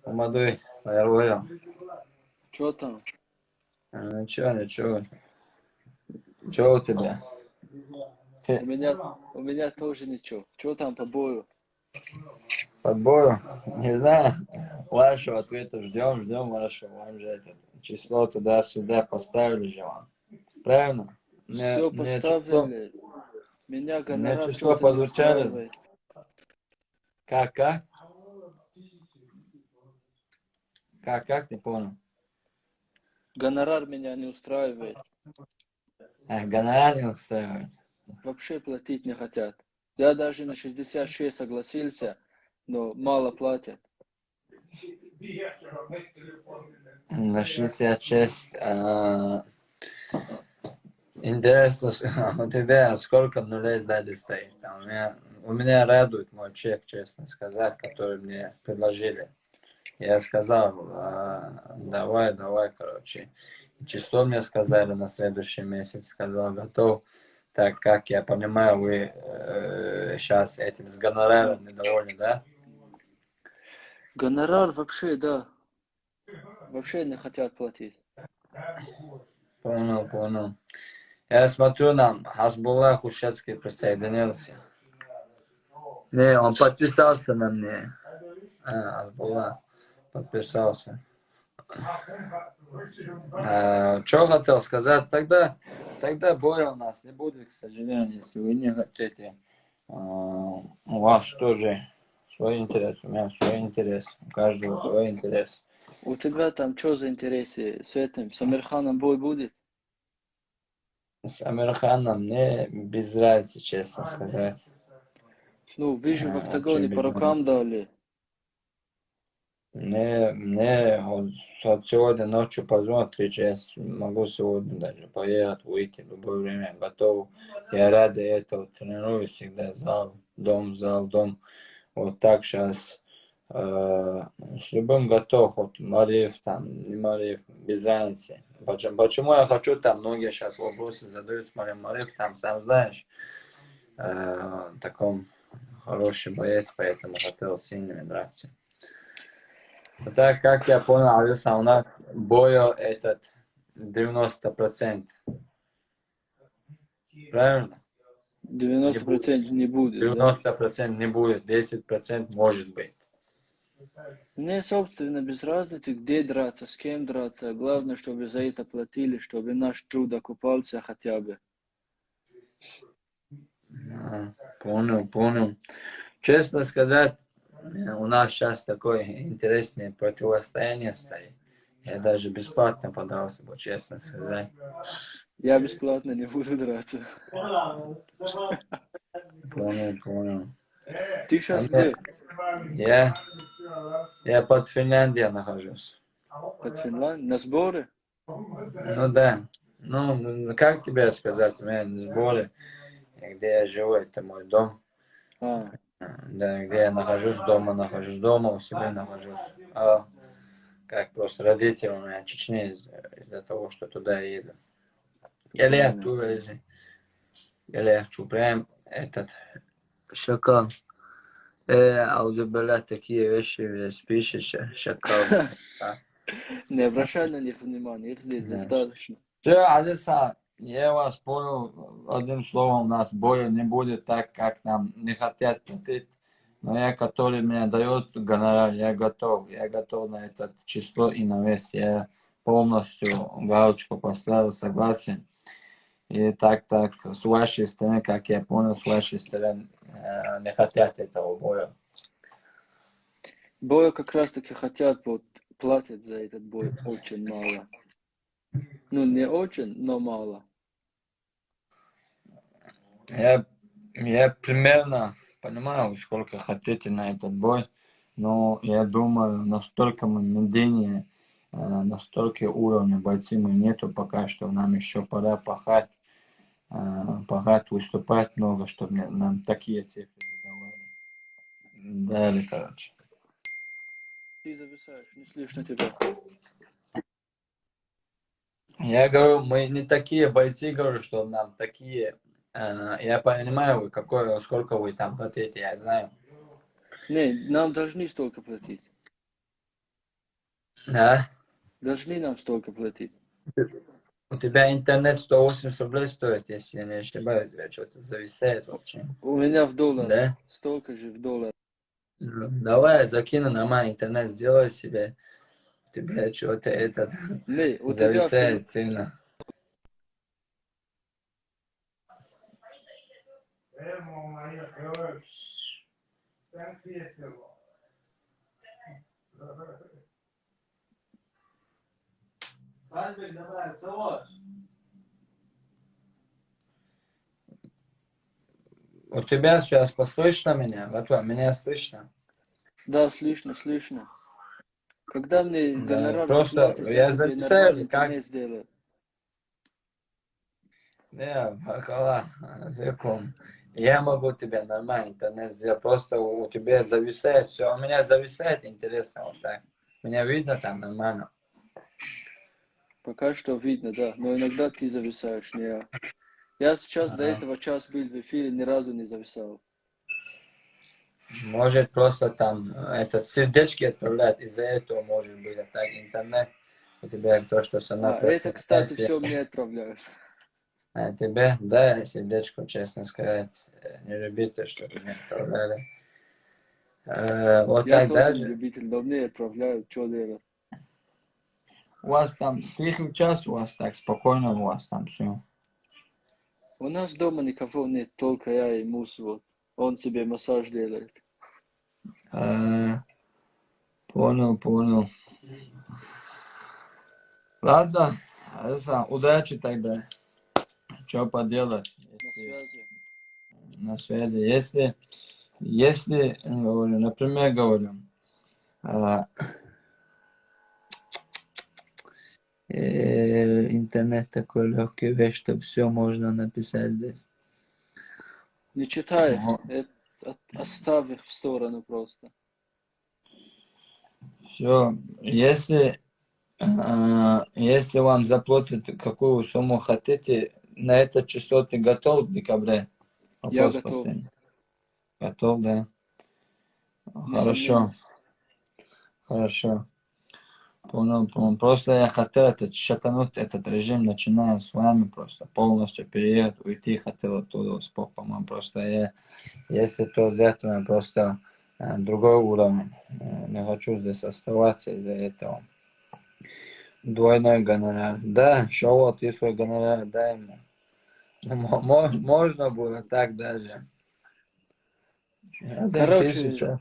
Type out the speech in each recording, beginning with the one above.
Молодой, здорово. Чё там? Ничего, ничего. Что у тебя? У Ты меня, у меня тоже ничего. Чё там по бою? по бою? Не знаю. Вашего ответа ждем вашего. Вам же это число туда-сюда поставили же вам. Правильно? Все поставили. Меня Мне гонорар число что-то не позвучали. устраивает. Как? Как? Не понял. Гонорар меня не устраивает. Гонорар не устраивает. Вообще платить не хотят. Я даже на 66 согласился, но мало платят. На 66. Интересно, у тебя сколько нулей сзади стоит? У меня радует мой чек, честно сказать, который мне предложили. Я сказал, давай, короче. Число мне сказали на следующий месяц, сказал, готов. Так как я понимаю, вы сейчас этим с гонораром недовольны, да? Гонорар вообще, да. Вообще не хотят платить. Понял. Я смотрю, нам Хасбуллах Ушацкий присоединился. Не, он подписался на мне. Хасбуллах подписался. Что хотел сказать? Тогда боя у нас не будет, к сожалению, если вы не хотите. У вас тоже свой интерес, у меня свой интерес, у каждого свой интерес. У тебя там что за интересы с этим? С Амирханом бой будет? С Амирханом мне без разницы, честно сказать. Ну, вижу в Вообще октагоне по без разницы. рукам дали. Мне вот сегодня ночью позвонят, я могу сегодня даже поехать, выйти в любое время, готов. Я ради этого тренируюсь всегда, зал, дом. Вот так сейчас с любым готов, вот Мариф там, не Мариф, без разницы. Почему я хочу там, многие сейчас вопросы задают, смотря Мариф там, сам знаешь, таком хороший боец, поэтому хотел с ними драться. Так как я понял, Алиса, у нас боя этот 90%. Правильно? Не будет. 90% не будет, да? 90% не будет, 10% может быть. Мне, собственно, без разницы, где драться, с кем драться. Главное, чтобы за это платили, чтобы наш труд окупался хотя бы. Понял. Честно сказать, у нас сейчас такое интересное противостояние стоит. Я даже бесплатно подался бы, честно сказать. Я бесплатно не буду драться. Понял. Ты А сейчас мне- где? я под Финляндией нахожусь. Под Финляндией? На сборы? Ну да. Ну, как тебе сказать, у меня не сборы, где я живу, это мой дом. А, Да, где я нахожусь дома, у себя нахожусь. Как просто родители у меня Чечне из-за того, что туда я еду. понял. Я хочу прям этот шакал. Аузу блядь, такие вещи спишь, шакал. Не обращай на них внимания, их здесь Да. достаточно. Все, Алиса, я вас понял. Одним словом, у нас боя не будет так, как нам не хотят платить. Но я, который мне дает гонорар, я готов. Я готов на это число и на вес. Я полностью галочку поставил, согласен. И так, с вашей стороны, как я понял, с вашей стороны не хотят этого боя. Боя как раз таки хотят, вот, платят за этот бой очень мало. Ну, не очень, но мало. Я примерно понимаю, сколько хотите на этот бой, но я думаю, настолько мы медленнее, настолько уровня бойцы мы нету пока что, нам еще пора пахать, выступать много, чтобы нам такие цифры дали, короче. Ты зависаешь, не слышно тебя. Я говорю, мы не такие бойцы, говорю, что нам такие. Я понимаю, сколько вы там хотите, я знаю. Не, нам должны столько платить. А? Должны нам столько платить. У тебя интернет 180 рублей стоит, если я не ошибаюсь, у тебя что-то зависает вообще. У меня в долларах. Да? Столько же в долларах. Ну, давай я закину нормальный интернет, сделай себе. У тебя что-то этот Не, у тебя зависает сильно. У тебя сейчас послышно меня? Братва, меня слышно? Да, слышно, слышно. Когда мне Да, гонорар просто заплатят, я я тебе зависаю, нормальный как... интернет сделаю. Не, бакала, веком. Я могу тебе нормальный интернет сделать, просто у тебя зависает все. У меня зависает, интересно, вот так. Меня видно там нормально. Пока что видно, да. Но иногда ты зависаешь, не я. Я сейчас до Ага. этого час был в эфире, ни разу не зависал. Может просто там этот сердечки отправляет, из-за этого может быть, а так интернет у тебя то, что со мной Это, кстати, просмотрится. все мне отправляют. А тебе, да, сердечко, честно сказать, не любите, чтобы мне отправляли. Вот Я так тоже не даже. любитель, но мне отправляют, что делать. У вас там тихий час, у вас так спокойно, у вас там все. У нас дома никого нет, только я и муж, вот. Он себе массаж делает. Понял, понял. Ладно, Алиса, удачи тогда. Что поделать, На если связи. на связи. Если, говорю, например, говорю, а, интернет такой легкий вещь, что все можно написать здесь. Не читай, Ну, оставь их в сторону просто. все, если вам заплатят какую сумму хотите, на это число ты готов в декабре? Я Вопрос готов, последний. Готов, да. Хорошо, несомненно. хорошо. Понял, понял. Просто я хотел этот, шатануть этот режим, начиная с вами, просто полностью переехать, уйти, хотел оттуда с попом. Просто если то взять, то я просто другой уровень. Не хочу здесь оставаться из-за этого. Двойной гонорар. Да, шоу, ты свой гонорар дай мне. Можно было так даже. Один Короче, тысяча.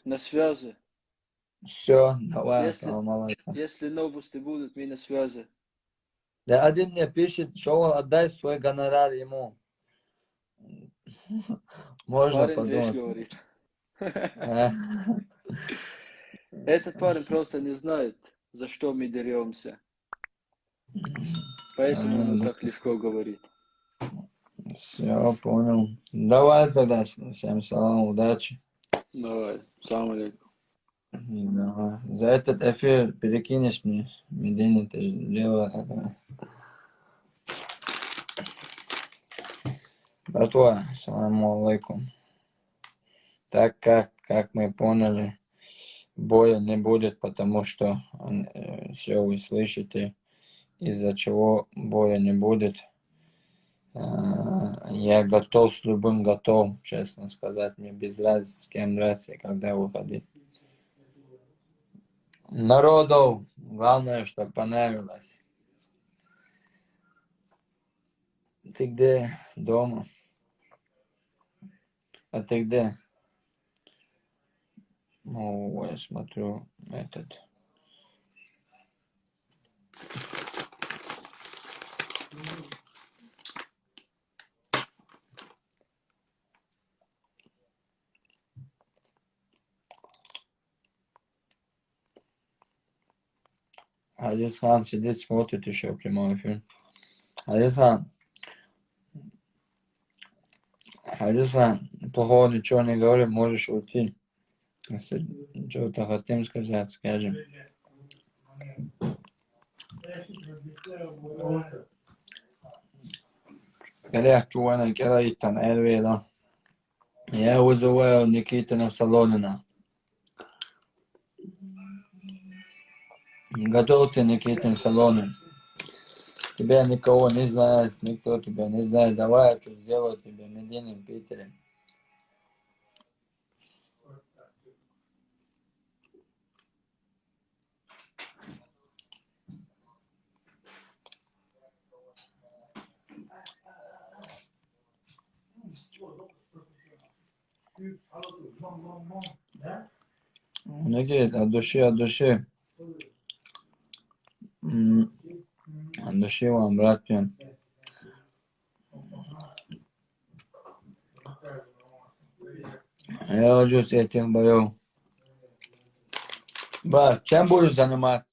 на связи. Все, давай, Если, ассаламу алейкум. если новости будут, мы на связи. Да один мне пишет, шоу, отдай свой гонорар ему. Можно Парень вещь подумать. говорит. Э, Этот парень просто не знает, за что мы деремся. Поэтому он так легко говорит. Все, понял. Давай тогда. Всем салам, удачи. Давай, салам алейкум. Давай. За этот эфир перекинешь мне. Медина, ты же делала это. Братва, саламу алейкум. Так как мы поняли, боя не будет, потому что все вы слышите, из-за чего боя не будет. Я готов с любым готов, честно сказать, мне без разницы, с кем драться и когда выходить. Народу, главное, что понравилось. Ты где? Дома? А ты где? Ну, я смотрю этот. Азиз Хан сидит, смотрит еще прямой эфир. Азиз Хан, Азиз Хан, плохого ничего не говори, можешь уйти. Если что-то хотим сказать, скажем. Келех чувана, келаитан, элведа. Я вызываю Никитина Солонина. готовьте некие салоны. Тебя никого не знает, никто тебя не знает. Давай я что сделаю тебе медийным Питерем. Некие от души, от души. От души вам, братья. Я ложусь с этих боев. Брат, чем будешь заниматься?